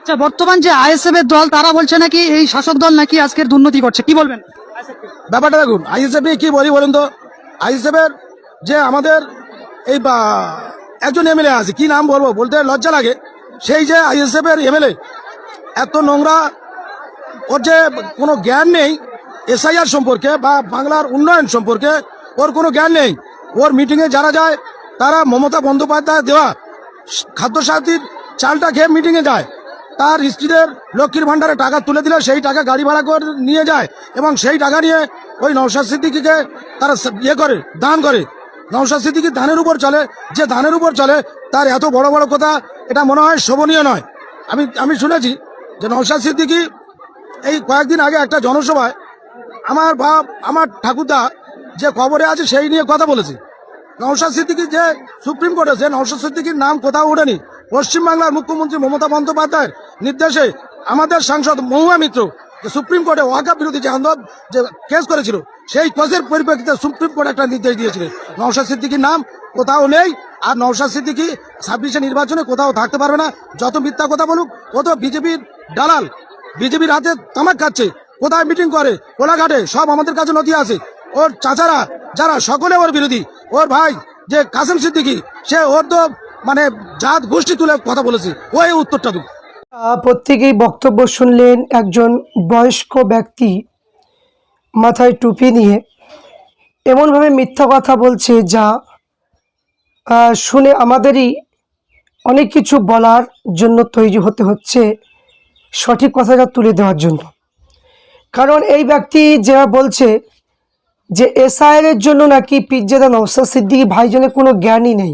আচ্ছা, বর্তমান যে আইএসএফ এর দল তারা বলছে নাকি এই শাসক দল নাকি আজকের দুর্নীতি করছে, কি বলবেন? ব্যাপারটা দেখুন, আইএসএফ নিয়ে কি বলি বলুন তো। আইএসএফ এর যে আমাদের এই একজন এমএলএ আছে, কি নাম বলবো, বলতে লজ্জা লাগে। সেই যে আইএসএফ এর এমএলএ এত নোংরা, ওর যে কোনো জ্ঞান নেই এসআইআর সম্পর্কে বা বাংলার উন্নয়ন সম্পর্কে, ওর কোনো জ্ঞান নেই। ওর মিটিংয়ে যারা যায় তারা মমতা বন্দ্যোপাধ্যায় দেওয়া খাদ্যসাথীর চালটা খেয়ে মিটিংয়ে যায়। তার স্ত্রীদের লক্ষ্মীর ভাণ্ডারে টাকা তুলে দিলে সেই টাকা গাড়ি ভাড়া করে নিয়ে যায় এবং সেই টাকা নিয়ে ওই নওশাদ সিদ্দিকীকে তারা করে দান করে। নওশাদ সিদ্দিকী ধানের উপর চলে, যে ধানের উপর চলে তার এত বড় বড় কথা, এটা মনে হয় শোভনীয় নয়। আমি শুনেছি যে নওশাদ সিদ্দিকী এই কয়েকদিন আগে একটা জনসভায় আমার বাপ, আমার ঠাকুরদা যে কবরে আছে সেই নিয়ে কথা বলেছে। নওশাদ সিদ্দিকী যে সুপ্রিম কোর্টে, যে নওশাদ সিদ্দিকীর নাম কোথাও ওঠেনি। পশ্চিমবাংলার মুখ্যমন্ত্রী মমতা বন্দ্যোপাধ্যায়ের নির্দেশে আমাদের সাংসদ মহুয়া মিত্র যে সুপ্রিম কোর্টে ওয়াকাফ বিরোধী যে আন্দোলন যে কেস করেছিল, সেই কেসের পরিপ্রেক্ষিতে সুপ্রিম কোর্ট একটা নির্দেশ দিয়েছিলেন। নওশাদ সিদ্দিকীর নাম কোথাও নেই। আর নওশাদ সিদ্দিকী 26 নির্বাচনে কোথাও থাকতে পারবে না। যত মিথ্যা কথা বলুক, ও তো বিজেপির দালাল, বিজেপির হাতে তামাক খাচ্ছে, কোথায় মিটিং করে, কোলাঘাটে, সব আমাদের কাছে নথি আছে। ওর চাচারা যারা সকলে ওর বিরোধী। ওর ভাই যে কাসেম সিদ্দিকী, সে ওর তো মানে জাত গোষ্ঠী তুলে কথা বলেছে। ওই উত্তরটা দু প্রত্যেকেই বক্তব্য শুনলেন। একজন বয়স্ক ব্যক্তি মাথায় টুপি নিয়ে এমনভাবে মিথ্যা কথা বলছে যা শুনে আমাদেরই অনেক কিছু বলার জন্য তৈরি হতে হচ্ছে সঠিক কথাটা তুলে দেওয়ার জন্য। কারণ এই ব্যক্তি যারা বলছে যে এসআইআর জন্য নাকি পীরজাদা নওশাদ সিদ্দিকী ভাইজানের কোনো জ্ঞানই নেই,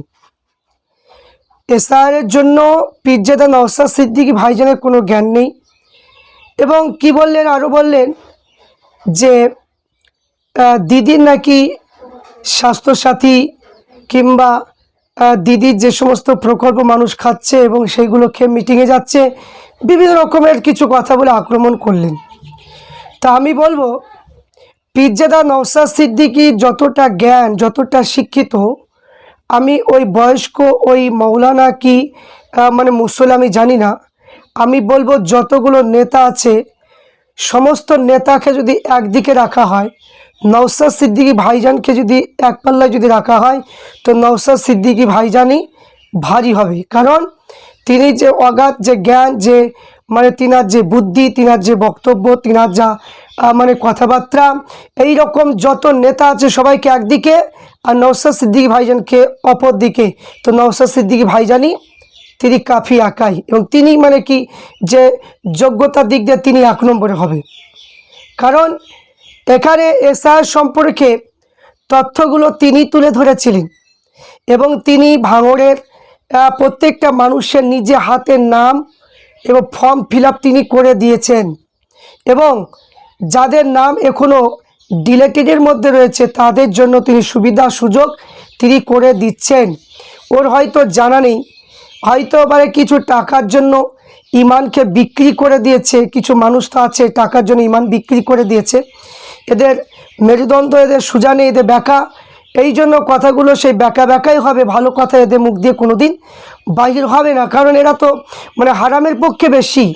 এসআইআর জন্য পীরজাদা নওশাদ সিদ্দিকী ভাইজানের কোনো জ্ঞান নেই। এবং কি বললেন, আরও বললেন যে দিদির নাকি স্বাস্থ্যসাথী কিংবা দিদির যে সমস্ত প্রকল্প মানুষ খাচ্ছে এবং সেইগুলো খেয়ে মিটিংয়ে যাচ্ছে, বিভিন্ন রকমের কিছু কথা বলে আক্রমণ করলেন। তা আমি বলবো, পীরজাদা নওশাদ সিদ্দিকী যতটা জ্ঞান, যতটা শিক্ষিত, আমি ওই বয়স্ক ওই মৌলানা কি মানে মুসল আমি জানি না। আমি বলবো যতগুলো নেতা আছে সমস্ত নেতাকে যদি একদিকে রাখা হয়, নওশাদ সিদ্দিকী ভাইজানকে যদি এক পাল্লায় যদি রাখা হয়, তো নওশাদ সিদ্দিকী ভাইজানই ভারী হবে। কারণ তিনি যে অগাধ যে জ্ঞান, যে মানে তিনার যে বুদ্ধি, তিনার যে বক্তব্য, তিনার যা মানে কথাবার্তা, এই রকম যত নেতা আছে সবাইকে একদিকে আর নওশাদ সিদ্দিকী ভাইজানকে অপর দিকে, তো নওশাদ সিদ্দিকী ভাইজানই তিনি কাফি একাই, এবং তিনি মানে কি যে যোগ্যতার দিক দিয়ে তিনি 1 নম্বরে হবে। কারণ এখানে এসআইআর সম্পর্কে তথ্যগুলো তিনি তুলে ধরেছিলেন এবং তিনি ভাঙড়ের প্রত্যেকটা মানুষের নিজে হাতের নাম এবং ফর্ম ফিল আপ তিনি করে দিয়েছেন। এবং যাদের নাম এখনও ডিলেটেডের মধ্যে রয়েছে তাদের জন্য তিনি সুবিধা সুযোগ তিনি করে দিচ্ছেন। ওর হয়তো জানা নেই, হয়তো মানে কিছু টাকার জন্য ইমানকে বিক্রি করে দিয়েছে। কিছু মানুষ তো আছে টাকার জন্য ইমান বিক্রি করে দিয়েছে। এদের মেরুদণ্ড, এদের সোজা নেই, এদের ব্যাকা। এই জন্য কথাগুলো সেই ব্যাকাই হবে, ভালো কথা এদের মুখ দিয়ে কোনো দিন বাহির হবে না। কারণ এরা তো মানে হারামের পক্ষে বেশি,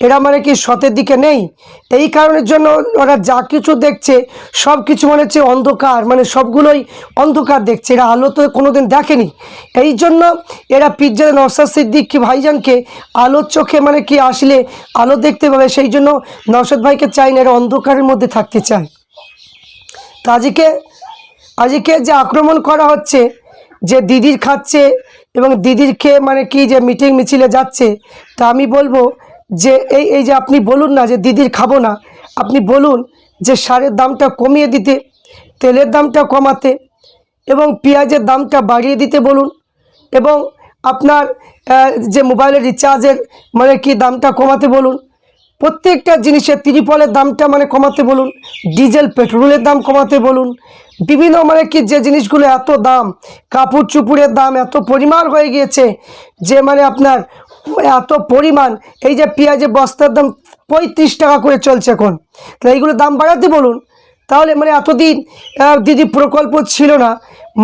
এরা মানে কি সতের দিকে নেই। এই কারণের জন্য ওরা যা কিছু দেখছে সব কিছু মনে হচ্ছে অন্ধকার, মানে সবগুলোই অন্ধকার দেখছে, এরা আলো তো কোনোদিন দেখেনি। এই জন্য এরা পীরজাদা নওশাদ সিদ্দিকী ভাইজানকে আলোর চোখে মানে কি আসলে আলো দেখতে পাবে, সেই জন্য নওশাদ ভাইকে চাই না, এরা অন্ধকারের মধ্যে থাকতে চায়। তা আজকে যে আক্রমণ করা হচ্ছে যে দিদির খাচ্ছে এবং দিদির খেয়ে মানে কি যে মিটিং মিছিলে যাচ্ছে, তা আমি বলবো যে এই যে আপনি বলুন না যে দিদির খাবো না, আপনি বলুন যে সারের দামটা কমিয়ে দিতে, তেলের দামটা কমাতে এবং পেঁয়াজের দামটা বাড়িয়ে দিতে বলুন, এবং আপনার যে মোবাইলের রিচার্জের মানে কি দামটা কমাতে বলুন, প্রত্যেকটা জিনিসের ত্রিপলের দামটা মানে কমাতে বলুন, ডিজেল পেট্রোলের দাম কমাতে বলুন, বিভিন্ন মানে কি যে জিনিসগুলো এত দাম, কাপড় চুপুরের দাম এত পরিমাণ হয়ে গিয়েছে যে মানে আপনার এত পরিমাণ, এই যে পেঁয়াজের বস্তার দাম 35 টাকা করে চলছে এখন, তাহলে এইগুলো দাম বাড়াতে বলুন। তাহলে মানে এতদিন দিদি প্রকল্প ছিল না,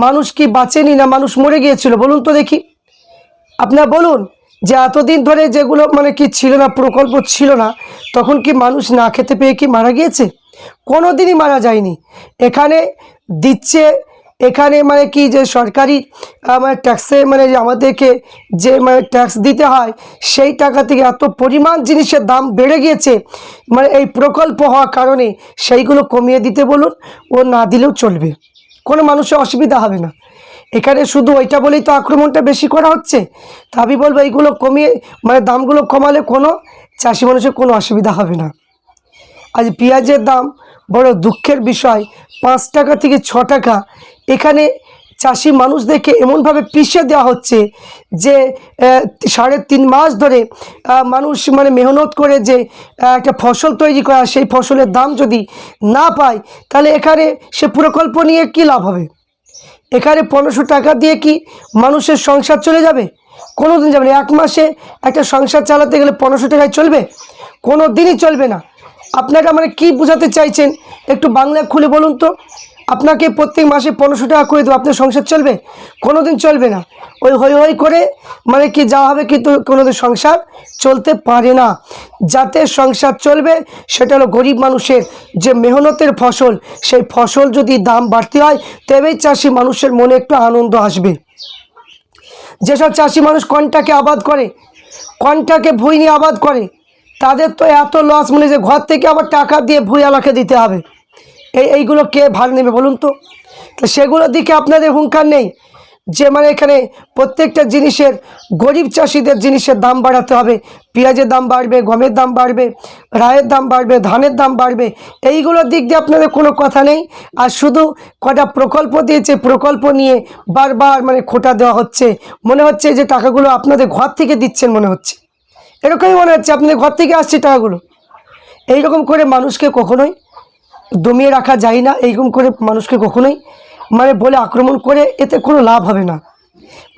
মানুষ কি বাঁচেনি না মানুষ মরে গিয়েছিল বলুন তো দেখি, আপনারা বলুন। যে এতদিন ধরে যেগুলো মানে কি ছিল না, প্রকল্প ছিল না, তখন কি মানুষ না খেতে পেয়ে কি মারা গিয়েছে? কোনো দিনই মারা যায়নি। এখানে দিচ্ছে, এখানে মানে কি যে সরকারি মানে ট্যাক্সে মানে যে আমাদেরকে যে মানে ট্যাক্স দিতে হয়, সেই টাকা থেকে এত পরিমাণ জিনিসের দাম বেড়ে গিয়েছে, মানে এই প্রকল্প হওয়ার কারণে সেইগুলো কমিয়ে দিতে বলুন, ও না দিলেও চলবে, কোনো মানুষের অসুবিধা হবে না। এখানে শুধু ওইটা বলেই তো আক্রমণটা বেশি করা হচ্ছে। তা আমি বলবো এইগুলো কমিয়ে মানে দামগুলো কমালে কোনো চাষি মানুষের কোনো অসুবিধা হবে না। আজ পেঁয়াজের দাম বড় দুঃখের বিষয়, 5 টাকা থেকে 6 টাকা। এখানে চাষি মানুষদেরকে এমনভাবে পিষে দেওয়া হচ্ছে যে 3.5 মাস ধরে মানুষ মানে মেহনত করে যে একটা ফসল তৈরি করা, সেই ফসলের দাম যদি না পায়, তাহলে এখানে সে প্রকল্প নিয়ে কী লাভ হবে? এখানে 1500 টাকা দিয়ে কি মানুষের সংসার চলে যাবে? কোনো দিন যাবে না। 1 মাসে একটা সংসার চালাতে গেলে 1500 টাকায় চলবে? কোনো দিনই চলবে না। আপনারা মানে কি বোঝাতে চাইছেন একটু বাংলা খুলে বলুন তো। আপনাকে প্রত্যেক মাসে 1500 টাকা করে দেবো, আপনার সংসার চলবে? কোনো দিন চলবে না। ওই হই হই করে মানে কি যা হবে, কিন্তু কোনো দিন সংসার চলতে পারে না। যাতে সংসার চলবে সেটা হলো গরিব মানুষের যে মেহনতের ফসল, সেই ফসল যদি দাম বাড়তে হয়, তবেই চাষি মানুষের মনে একটু আনন্দ আসবে। যেসব চাষি মানুষ কন্টাকে আবাদ করে, কন্টাকে ভুঁই নিয়ে আবাদ করে, তাদের তো এত লস, মানে যে ঘর থেকে আবার টাকা দিয়ে ভুঁইয়ালাকে দিতে হবে। এইগুলো কে ভার নেবে বলুন তো? সেগুলোর দিকে আপনাদের হুঙ্কার নেই যে মানে এখানে প্রত্যেকটা জিনিসের, গরিব চাষিদের জিনিসের দাম বাড়াতে হবে। পেঁয়াজের দাম বাড়বে, গমের দাম বাড়বে, রায়ের দাম বাড়বে, ধানের দাম বাড়বে, এইগুলোর দিক দিয়ে আপনাদের কোনো কথা নেই। আর শুধু কটা প্রকল্প দিয়েছে, প্রকল্প নিয়ে বারবার মানে খোঁটা দেওয়া হচ্ছে। মনে হচ্ছে যে টাকাগুলো আপনাদের ঘর থেকে দিচ্ছেন, মনে হচ্ছে এরকমই মনে হচ্ছে আপনাদের ঘর থেকে আসছে টাকাগুলো। এইরকম করে মানুষকে কখনোই দমিয়ে রাখা যায় না। এইরকম করে মানুষকে কখনোই মানে বলে আক্রমণ করে এতে কোনো লাভ হবে না,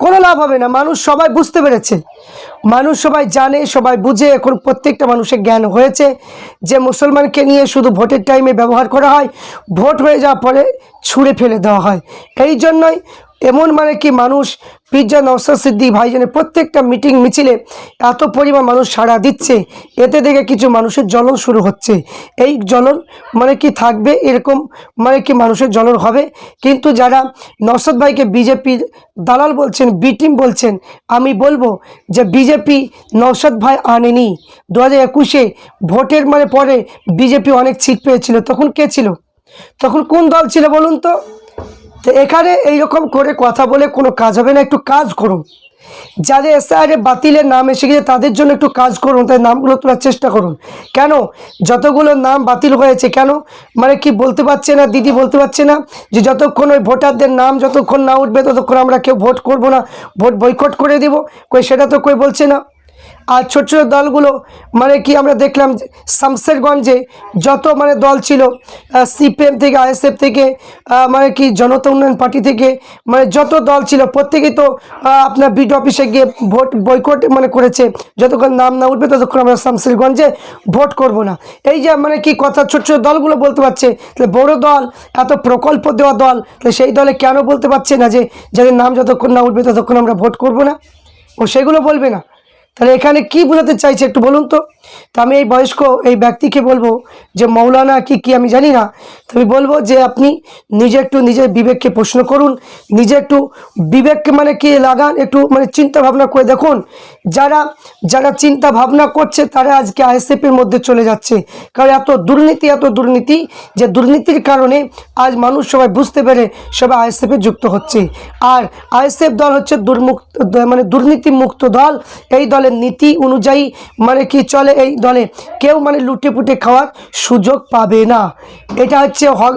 কোনো লাভ হবে না। মানুষ সবাই বুঝতে পেরেছে, মানুষ সবাই জানে, সবাই বুঝে। এখন প্রত্যেকটা মানুষের জ্ঞান হয়েছে যে মুসলমানকে নিয়ে শুধু ভোটের টাইমে ব্যবহার করা হয়, ভোট হয়ে যাওয়ার পরে ছুঁড়ে ফেলে দেওয়া হয়। এই জন্যই এমন মানে কি মানুষ পিজ্জা নওশাদ সিদ্দিকী ভাইজানের প্রত্যেকটা মিটিং মিছিলে এত পরিমাণ মানুষ সাড়া দিচ্ছে, এতে দেখে কিছু মানুষের জ্বলন শুরু হচ্ছে। এই জ্বলন মানে কি থাকবে, এরকম মানে কি মানুষের জ্বলন হবে। কিন্তু যারা নওশাদ ভাইকে বিজেপির দালাল বলছেন, বি টিম বলছেন, আমি বলবো যে বিজেপি নওশাদ ভাই আনেনি। 2021-এ ভোটের মানে পরে বিজেপি অনেক সিট পেয়েছিল, তখন কে ছিল? তখন কোন দল ছিল বলুন তো? তো এখানে এইরকম করে কথা বলে কোনো কাজ হবে না। একটু কাজ করুন, যাদের এসআইআরে বাতিলের নাম এসে গিয়েছে তাদের জন্য একটু কাজ করুন, তাই নামগুলো তোলার চেষ্টা করুন। কেন যতগুলো নাম বাতিল হয়েছে, কেন মানে কি বলতে পারছে না দিদি, বলতে পারছে না যে যতক্ষণ ওই ভোটারদের নাম যতক্ষণ না উঠবে ততক্ষণ আমরা কেউ ভোট করব না, ভোট বয়কট করে দেব? কই সেটা তো কই বলছে না। আর ছোট ছোট দলগুলো মানে কি আমরা দেখলাম শামসেরগঞ্জে যত মানে দল ছিল, সিপিএম থেকে, আইএসএফ থেকে, মানে কি জনতা উন্নয়ন পার্টি থেকে, মানে যত দল ছিল প্রত্যেকেই তো আপনার বিডিও অফিসে গিয়ে ভোট বয়কট মানে করেছে। যতক্ষণ নাম না উঠবে ততক্ষণ আমরা শামসেরগঞ্জে ভোট করব না। এই যে মানে কি কথা ছোট ছোট দলগুলো বলতে পারছে, তাহলে বড় দল, এত প্রকল্প দেওয়া দল, তাহলে সেই দলে কেন বলতে পারছে না যে যাদের নাম যতক্ষণ না উঠবে ততক্ষণ আমরা ভোট করব না? ও সেগুলো বলবে না। তাহলে এখানে কি বোঝাতে চাইছে একটু বলুন তো। তো আমি এই বয়স্ক এই ব্যক্তিকে বলবো যে মৌলানা কি আমি জানি না, তো আমি বলবো যে আপনি নিজে একটু নিজের বিবেককে প্রশ্ন করুন, নিজে একটু বিবেককে মানে কি লাগান, একটু মানে চিন্তা ভাবনা করে দেখুন। যারা যারা চিন্তা ভাবনা করছে তারা আজকে আইএসএফের মধ্যে চলে যাচ্ছে। কারণ এত দুর্নীতি যে দুর্নীতির কারণে আজ মানুষ সবাই বুঝতে পেরে সবাই আইএসএফে যুক্ত হচ্ছে। আর আইএসএফ দল হচ্ছে মানে দুর্নীতিমুক্ত দল। এই দলের নীতি অনুযায়ী মানে কি চলে, এই দলে কেউ মানে লুটে পুটে খাওয়ার সুযোগ পাবে না। এটা হচ্ছে হক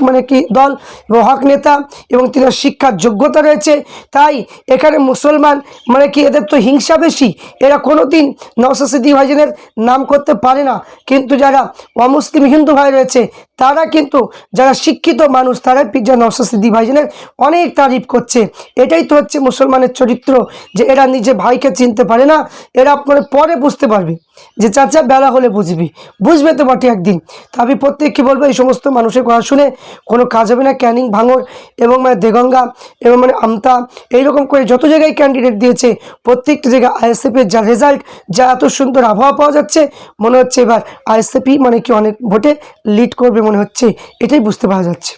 মানে কি দল এবং হক নেতা, এবং তিনার শিক্ষার যোগ্যতা রয়েছে। তাই এখানে মুসলমান মানে কি এদের তো হিংসা বেশি, এরা কোনোদিন নওশাদ সিদ্দিকী ভাইজানের নাম করতে পারে না। কিন্তু যারা অমুসলিম হিন্দু ভাই রয়েছে তারা কিন্তু, যারা শিক্ষিত মানুষ, তারা পিজ্জা নওশাদ সিদ্দিকী ভাইজানের অনেক তারিফ করছে। এটাই তো হচ্ছে মুসলমানের চরিত্র, যে এরা নিজে ভাইকে চিনতে পারে না, এরা মানে পরে বুঝতে পারবে। যে চাচা বেলা হলে বুঝবি, বুঝবে তো বটে একদিন। তা আমি প্রত্যেককে বলবো এই সমস্ত মানুষের কথা শুনে কোনো কাজ হবে না। ক্যানিং, ভাঙড় এবং মানে দেগঙ্গা এবং মানে আমতা এইরকম করে যত জায়গায় ক্যান্ডিডেট দিয়েছে প্রত্যেকটা জায়গায় আইএসএফের যা রেজাল্ট, যা এত সুন্দর আবহাওয়া পাওয়া যাচ্ছে, মনে হচ্ছে এবার আইএসএফই মানে কি অনেক ভোটে লিড করবে মনে হচ্ছে, এটাই বুঝতে পারা যাচ্ছে।